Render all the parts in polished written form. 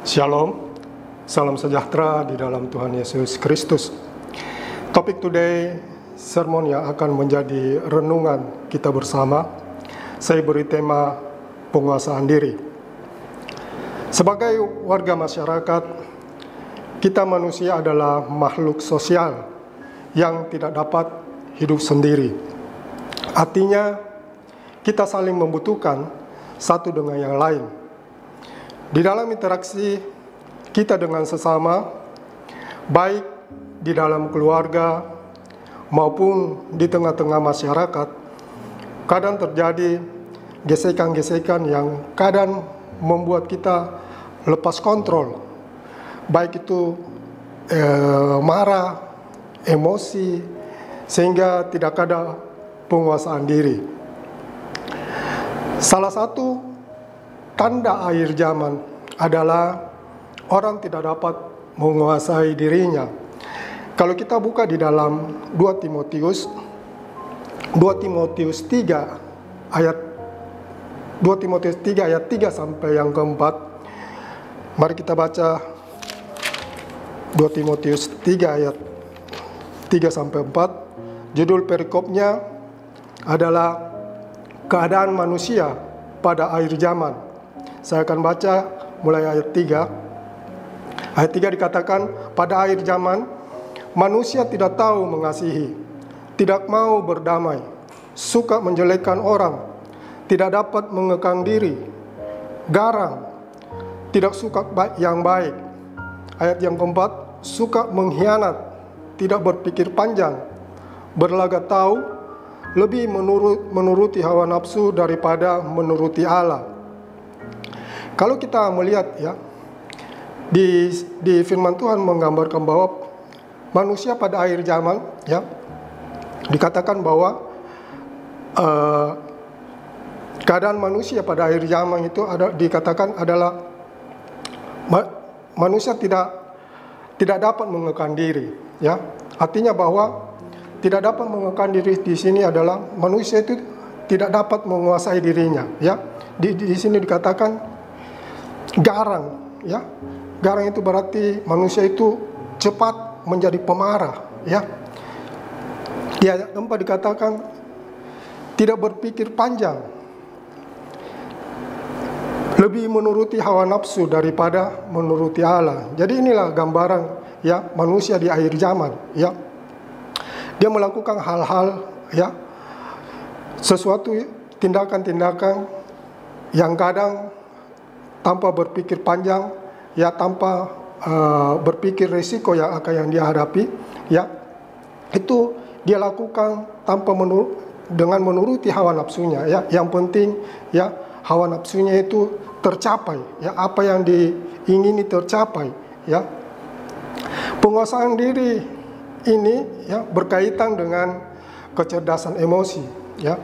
Shalom, salam sejahtera di dalam Tuhan Yesus Kristus. Topik today, sermon yang akan menjadi renungan kita bersama, saya beri tema penguasaan diri. Sebagai warga masyarakat, kita manusia adalah makhluk sosial yang tidak dapat hidup sendiri. Artinya, kita saling membutuhkan satu dengan yang lain. Di dalam interaksi kita dengan sesama, baik di dalam keluarga maupun di tengah-tengah masyarakat, kadang terjadi gesekan-gesekan yang kadang membuat kita lepas kontrol, baik itu marah, emosi, sehingga tidak ada penguasaan diri. Salah satu tanda akhir zaman adalah orang tidak dapat menguasai dirinya. Kalau kita buka di dalam 2 Timotius 3 ayat 3 sampai yang keempat. Mari kita baca 2 Timotius 3 ayat 3 sampai 4. Judul perikopnya adalah keadaan manusia pada akhir zaman. Saya akan baca mulai ayat 3. Ayat 3 dikatakan, pada akhir zaman, manusia tidak tahu mengasihi, tidak mau berdamai, suka menjelekkan orang, tidak dapat mengekang diri, garang, tidak suka yang baik. Ayat yang keempat, suka mengkhianat, tidak berpikir panjang, berlagak tahu, lebih menuruti hawa nafsu daripada menuruti Allah. Kalau kita melihat ya, di firman Tuhan menggambarkan bahwa manusia pada akhir zaman ya, dikatakan bahwa keadaan manusia pada akhir zaman itu dikatakan adalah manusia tidak dapat mengekang diri ya. Artinya bahwa tidak dapat mengekang diri di sini adalah manusia itu tidak dapat menguasai dirinya ya. Di sini dikatakan garang ya. Garang itu berarti manusia itu cepat menjadi pemarah ya. Di ayat 4 dikatakan tidak berpikir panjang, lebih menuruti hawa nafsu daripada menuruti Allah. Jadi inilah gambaran ya manusia di akhir zaman ya. Dia melakukan hal-hal ya, sesuatu tindakan-tindakan yang kadang tanpa berpikir panjang, ya tanpa berpikir risiko yang akan dia hadapi, ya itu dia lakukan tanpa dengan menuruti hawa nafsunya, ya. Yang penting, ya hawa nafsunya itu tercapai, ya apa yang diingini tercapai, ya. Penguasaan diri ini, ya berkaitan dengan kecerdasan emosi, ya.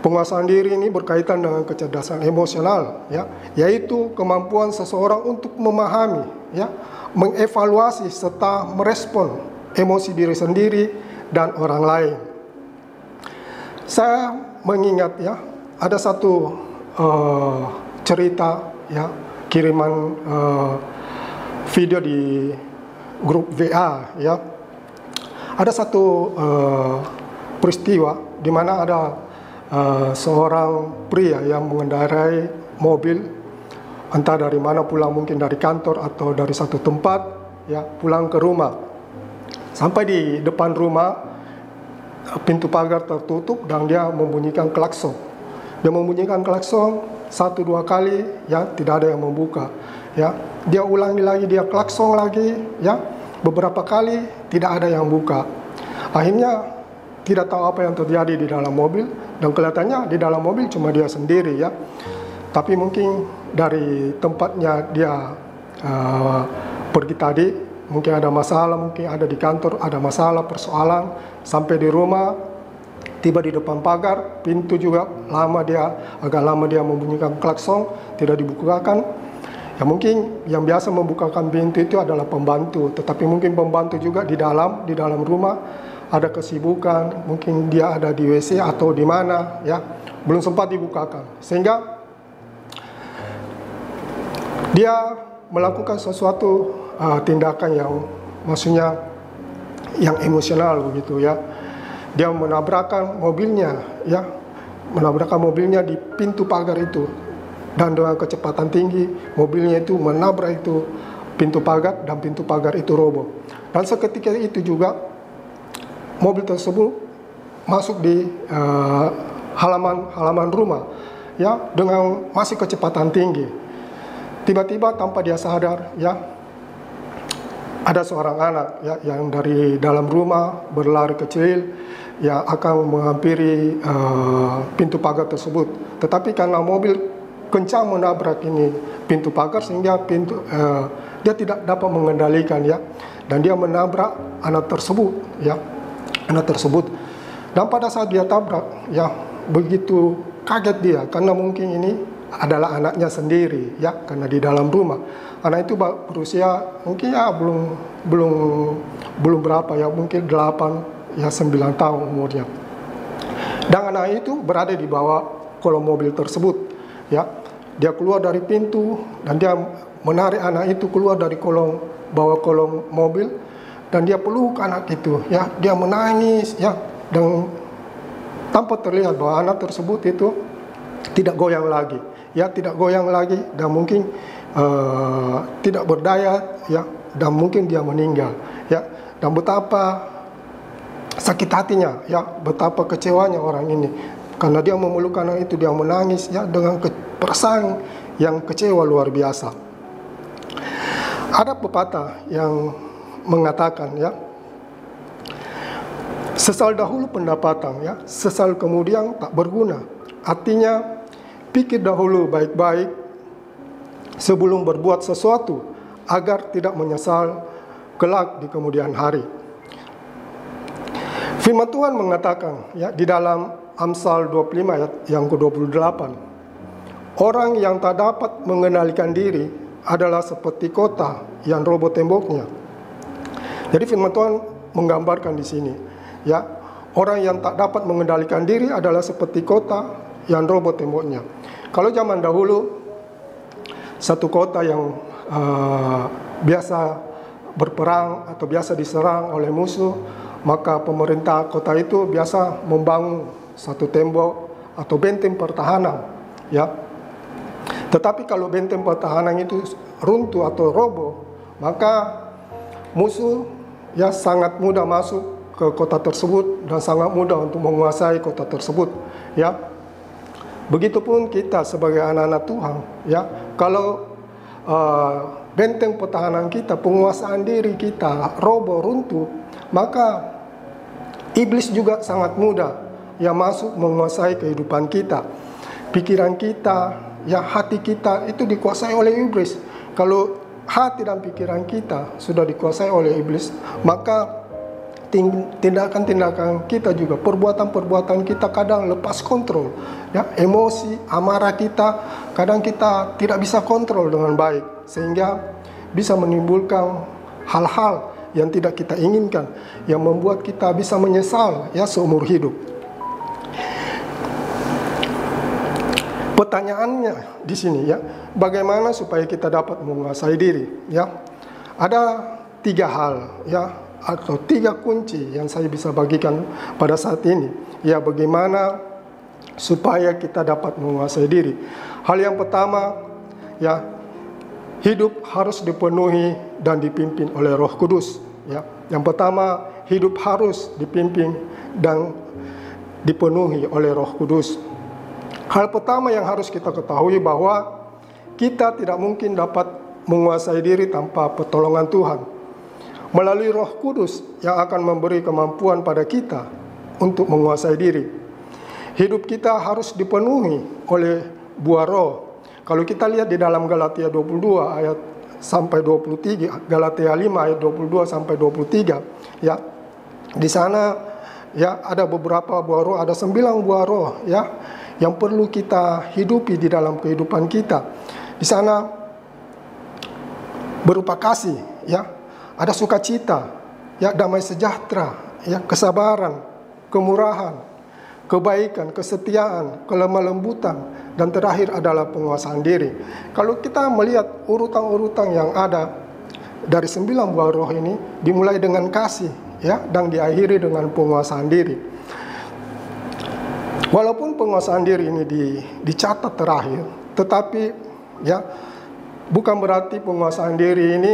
Penguasaan diri ini berkaitan dengan kecerdasan emosional, ya, yaitu kemampuan seseorang untuk memahami, ya, mengevaluasi serta merespon emosi diri sendiri dan orang lain. Saya mengingat, ya, ada satu cerita, ya, kiriman video di grup WA, ya. Ada satu peristiwa di mana ada seorang pria yang mengendarai mobil, entah dari mana pulang, mungkin dari kantor atau dari satu tempat, ya pulang ke rumah. Sampai di depan rumah, pintu pagar tertutup dan dia membunyikan klakson. Dia membunyikan klakson 1-2 kali, ya tidak ada yang membuka. Ya, dia ulangi lagi, dia klakson lagi, ya beberapa kali tidak ada yang buka. Akhirnya tidak tahu apa yang terjadi di dalam mobil, dan kelihatannya di dalam mobil cuma dia sendiri, ya. Tapi mungkin dari tempatnya dia pergi tadi, mungkin ada masalah, mungkin ada di kantor ada masalah, persoalan, sampai di rumah, tiba di depan pagar, pintu juga agak lama dia membunyikan klakson, tidak dibukakan. Ya mungkin yang biasa membukakan pintu itu adalah pembantu, tetapi mungkin pembantu juga di dalam rumah ada kesibukan, mungkin dia ada di WC atau di mana, ya belum sempat dibukakan, sehingga dia melakukan sesuatu tindakan yang maksudnya yang emosional begitu ya. Dia menabrakkan mobilnya ya, menabrakkan mobilnya di pintu pagar itu, dan dengan kecepatan tinggi mobilnya itu menabrak itu pintu pagar, dan pintu pagar itu roboh. Dan seketika itu juga mobil tersebut masuk di halaman rumah ya, dengan masih kecepatan tinggi. Tiba-tiba tanpa dia sadar ya, ada seorang anak ya yang dari dalam rumah berlari kecil ya, akan menghampiri pintu pagar tersebut. Tetapi karena mobil kencang menabrak ini pintu pagar, sehingga dia tidak dapat mengendalikan ya, dan dia menabrak anak tersebut ya, anak tersebut. Dan pada saat dia tabrak ya, begitu kaget dia, karena mungkin ini adalah anaknya sendiri ya, karena di dalam rumah. Anak itu berusia mungkin ya belum berapa ya, mungkin 8 ya 9 tahun umurnya. Dan anak itu berada di bawah kolong mobil tersebut ya. Dia keluar dari pintu dan dia menarik anak itu keluar dari bawah kolong mobil, dan dia peluk anak itu ya. Dia menangis ya, dan tanpa terlihat bahwa anak tersebut itu tidak goyang lagi ya, tidak goyang lagi, dan mungkin tidak berdaya ya, dan mungkin dia meninggal ya. Dan betapa sakit hatinya ya, betapa kecewanya orang ini, karena dia memeluk anak itu, dia menangis ya, dengan perasaan yang kecewa luar biasa. Ada pepatah yang mengatakan ya, sesal dahulu pendapatan ya, sesal kemudian tak berguna. Artinya, pikir dahulu baik-baik sebelum berbuat sesuatu, agar tidak menyesal kelak di kemudian hari. Firman Tuhan mengatakan ya, di dalam Amsal 25 ayat yang ke-28, orang yang tak dapat mengendalikan diri adalah seperti kota yang roboh temboknya. Jadi firman Tuhan menggambarkan di sini ya, orang yang tak dapat mengendalikan diri adalah seperti kota yang roboh temboknya. Kalau zaman dahulu, satu kota yang biasa berperang atau biasa diserang oleh musuh, maka pemerintah kota itu biasa membangun satu tembok atau benteng pertahanan ya. Tetapi kalau benteng pertahanan itu runtuh atau roboh, maka musuh ya sangat mudah masuk ke kota tersebut dan sangat mudah untuk menguasai kota tersebut ya. Begitupun kita sebagai anak-anak Tuhan ya, kalau benteng pertahanan kita, penguasaan diri kita roboh, runtuh, maka iblis juga sangat mudah ya masuk menguasai kehidupan kita. Pikiran kita, ya hati kita itu dikuasai oleh iblis. Kalau hati dan pikiran kita sudah dikuasai oleh iblis, maka tindakan-tindakan kita juga, perbuatan-perbuatan kita kadang lepas kontrol ya. Emosi, amarah kita kadang kita tidak bisa kontrol dengan baik, sehingga bisa menimbulkan hal-hal yang tidak kita inginkan, yang membuat kita bisa menyesal ya seumur hidup. Pertanyaannya di sini ya, bagaimana supaya kita dapat menguasai diri ya? Ada 3 hal ya, atau 3 kunci yang saya bisa bagikan pada saat ini ya, bagaimana supaya kita dapat menguasai diri. Hal yang pertama ya, hidup harus dipenuhi dan dipimpin oleh Roh Kudus ya. Yang pertama, hidup harus dipimpin dan dipenuhi oleh Roh Kudus. Hal pertama yang harus kita ketahui bahwa kita tidak mungkin dapat menguasai diri tanpa pertolongan Tuhan. Melalui Roh Kudus yang akan memberi kemampuan pada kita untuk menguasai diri. Hidup kita harus dipenuhi oleh buah roh. Kalau kita lihat di dalam Galatia 22 ayat sampai 23, Galatia 5 ayat 22 sampai 23 ya. Di sana ya ada beberapa buah roh, ada 9 buah roh ya yang perlu kita hidupi di dalam kehidupan kita. Di sana berupa kasih ya, ada sukacita ya, damai sejahtera ya, kesabaran, kemurahan, kebaikan, kesetiaan, kelemah lembutan, dan terakhir adalah penguasaan diri. Kalau kita melihat urutan-urutan yang ada dari 9 buah roh ini, dimulai dengan kasih, ya, dan diakhiri dengan penguasaan diri. Walaupun penguasaan diri ini dicatat terakhir, tetapi ya bukan berarti penguasaan diri ini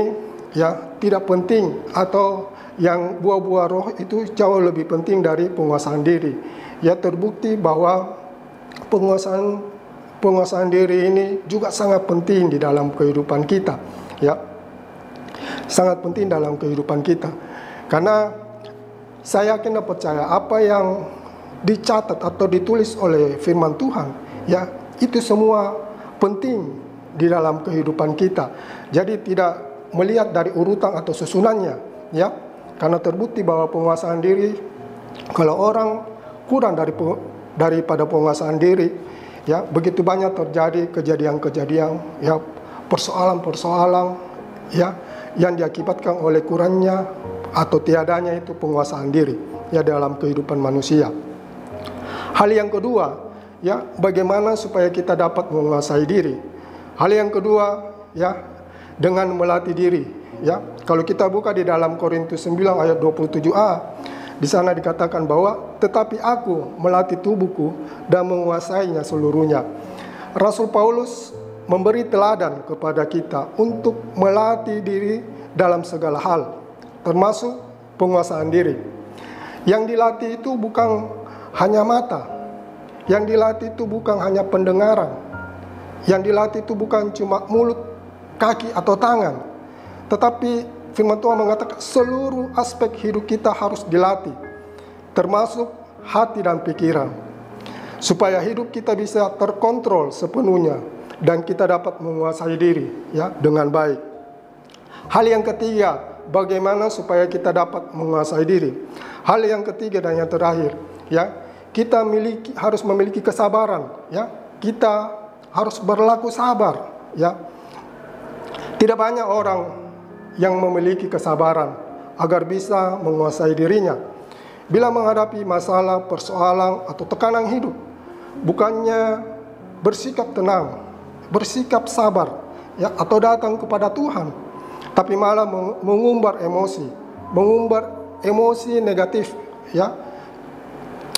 ya tidak penting, atau yang buah-buah roh itu jauh lebih penting dari penguasaan diri. Ya, terbukti bahwa penguasaan diri ini juga sangat penting di dalam kehidupan kita, ya. Sangat penting dalam kehidupan kita. Karena saya yakin dan percaya apa yang dicatat atau ditulis oleh firman Tuhan, ya, itu semua penting di dalam kehidupan kita. Jadi tidak melihat dari urutan atau susunannya, ya. Karena terbukti bahwa penguasaan diri, kalau orang kurang daripada penguasaan diri, ya, begitu banyak terjadi kejadian-kejadian, ya, persoalan-persoalan, ya, yang diakibatkan oleh kurangnya atau tiadanya itu penguasaan diri, ya, dalam kehidupan manusia. Hal yang kedua, ya, bagaimana supaya kita dapat menguasai diri. Hal yang kedua, ya, dengan melatih diri, ya. Kalau kita buka di dalam Korintus 9 ayat 27a, di sana dikatakan bahwa tetapi aku melatih tubuhku dan menguasainya seluruhnya. Rasul Paulus memberi teladan kepada kita untuk melatih diri dalam segala hal, termasuk penguasaan diri. Yang dilatih itu bukan hanya mata, yang dilatih itu bukan hanya pendengaran, yang dilatih itu bukan cuma mulut, kaki, atau tangan, tetapi firman Tuhan mengatakan seluruh aspek hidup kita harus dilatih, termasuk hati dan pikiran, supaya hidup kita bisa terkontrol sepenuhnya dan kita dapat menguasai diri, ya, dengan baik. Hal yang ketiga, bagaimana supaya kita dapat menguasai diri. Hal yang ketiga dan yang terakhir, ya, kita harus memiliki kesabaran, ya. Kita harus berlaku sabar, ya. Tidak banyak orang yang memiliki kesabaran agar bisa menguasai dirinya. Bila menghadapi masalah, persoalan, atau tekanan hidup, bukannya bersikap tenang, bersikap sabar, ya, atau datang kepada Tuhan, tapi malah mengumbar emosi negatif, ya,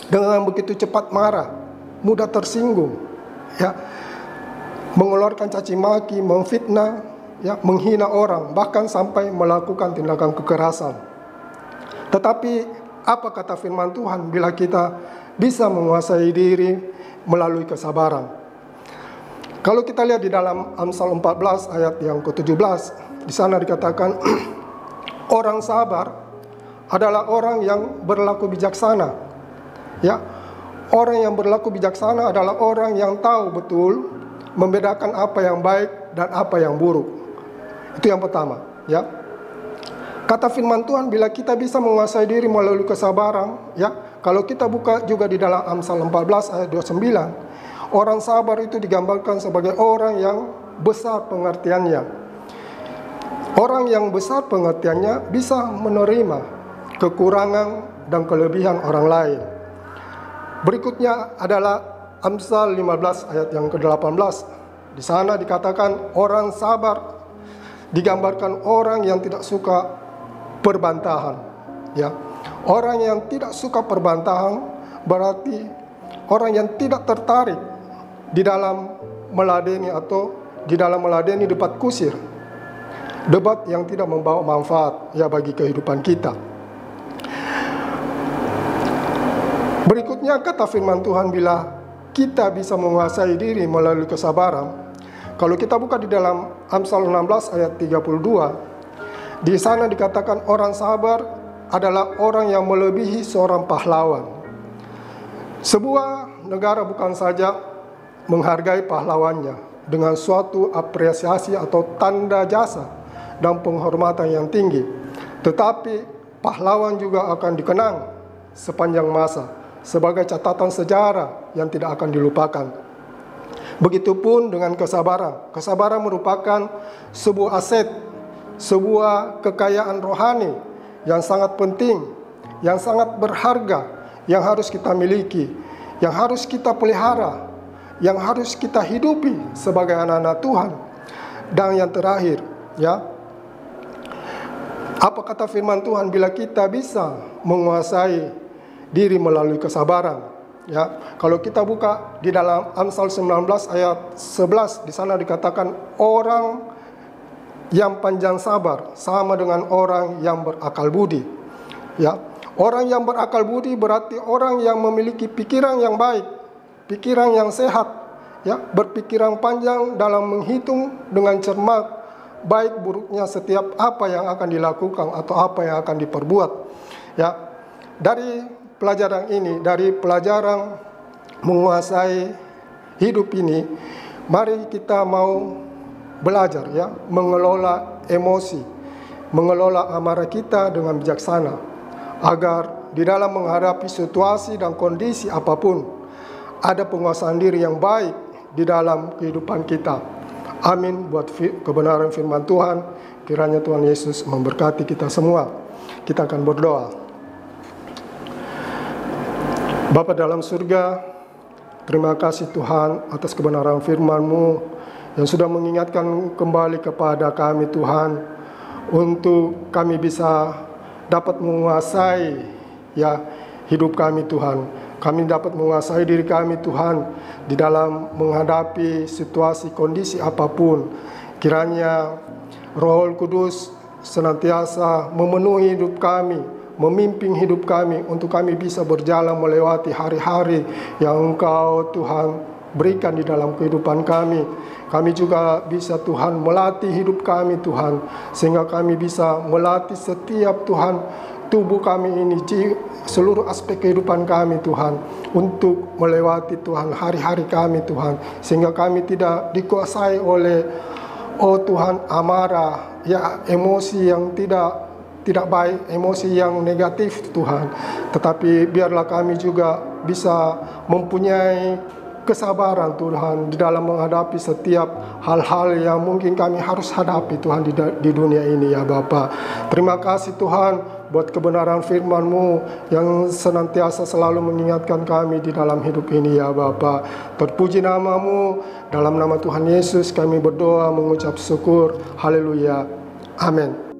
dengan begitu cepat marah, mudah tersinggung, ya, mengeluarkan caci maki, memfitnah, ya, menghina orang, bahkan sampai melakukan tindakan kekerasan. Tetapi apa kata firman Tuhan bila kita bisa menguasai diri melalui kesabaran? Kalau kita lihat di dalam Amsal 14 ayat yang ke-17, di sana dikatakan orang sabar adalah orang yang berlaku bijaksana. Ya, orang yang berlaku bijaksana adalah orang yang tahu betul membedakan apa yang baik dan apa yang buruk. Itu yang pertama, ya. Kata firman Tuhan, bila kita bisa menguasai diri melalui kesabaran, ya, kalau kita buka juga di dalam Amsal 14 ayat 29, orang sabar itu digambarkan sebagai orang yang besar pengertiannya. Orang yang besar pengertiannya bisa menerima kekurangan dan kelebihan orang lain. Berikutnya adalah Amsal 15 ayat yang ke-18. Di sana dikatakan orang sabar digambarkan orang yang tidak suka perbantahan, ya. Orang yang tidak suka perbantahan berarti orang yang tidak tertarik di dalam meladeni atau di dalam meladeni debat kusir, debat yang tidak membawa manfaat, ya, bagi kehidupan kita. Berikutnya kata firman Tuhan, bila kita bisa menguasai diri melalui kesabaran, kalau kita buka di dalam Amsal 16 ayat 32, di sana dikatakan orang sabar adalah orang yang melebihi seorang pahlawan. Sebuah negara bukan saja menghargai pahlawannya dengan suatu apresiasi atau tanda jasa dan penghormatan yang tinggi, tetapi pahlawan juga akan dikenang sepanjang masa sebagai catatan sejarah yang tidak akan dilupakan. Begitupun dengan kesabaran. Kesabaran merupakan sebuah aset, sebuah kekayaan rohani yang sangat penting, yang sangat berharga, yang harus kita miliki, yang harus kita pelihara, yang harus kita hidupi sebagai anak-anak Tuhan. Dan yang terakhir, ya, apa kata firman Tuhan, bila kita bisa menguasai diri melalui kesabaran. Ya, kalau kita buka di dalam Amsal 19 ayat 11, di sana dikatakan orang yang panjang sabar sama dengan orang yang berakal budi. Ya, orang yang berakal budi berarti orang yang memiliki pikiran yang baik, pikiran yang sehat, ya, berpikiran panjang dalam menghitung dengan cermat baik buruknya setiap apa yang akan dilakukan atau apa yang akan diperbuat. Ya, dari pelajaran ini, dari pelajaran menguasai hidup ini, mari kita mau belajar, ya, mengelola emosi, mengelola amarah kita dengan bijaksana, agar di dalam menghadapi situasi dan kondisi apapun ada penguasaan diri yang baik di dalam kehidupan kita. Amin buat kebenaran firman Tuhan. Kiranya Tuhan Yesus memberkati kita semua. Kita akan berdoa. Bapa dalam surga, terima kasih Tuhan atas kebenaran firman-Mu yang sudah mengingatkan kembali kepada kami Tuhan, untuk kami bisa dapat menguasai, ya, hidup kami Tuhan. Kami dapat menguasai diri kami Tuhan di dalam menghadapi situasi kondisi apapun. Kiranya Roh Kudus senantiasa memenuhi hidup kami, memimpin hidup kami untuk kami bisa berjalan melewati hari-hari yang Engkau Tuhan berikan di dalam kehidupan kami. Kami juga bisa Tuhan melatih hidup kami Tuhan, sehingga kami bisa melatih setiap Tuhan tubuh kami ini, seluruh aspek kehidupan kami Tuhan, untuk melewati Tuhan hari-hari kami Tuhan, sehingga kami tidak dikuasai oleh Tuhan amarah, ya, emosi yang tidak baik, emosi yang negatif Tuhan. Tetapi biarlah kami juga bisa mempunyai kesabaran Tuhan di dalam menghadapi setiap hal-hal yang mungkin kami harus hadapi Tuhan di dunia ini, ya Bapa. Terima kasih Tuhan buat kebenaran firman-Mu yang senantiasa selalu mengingatkan kami di dalam hidup ini, ya Bapa. Terpuji nama-Mu, dalam nama Tuhan Yesus kami berdoa mengucap syukur. Haleluya. Amin.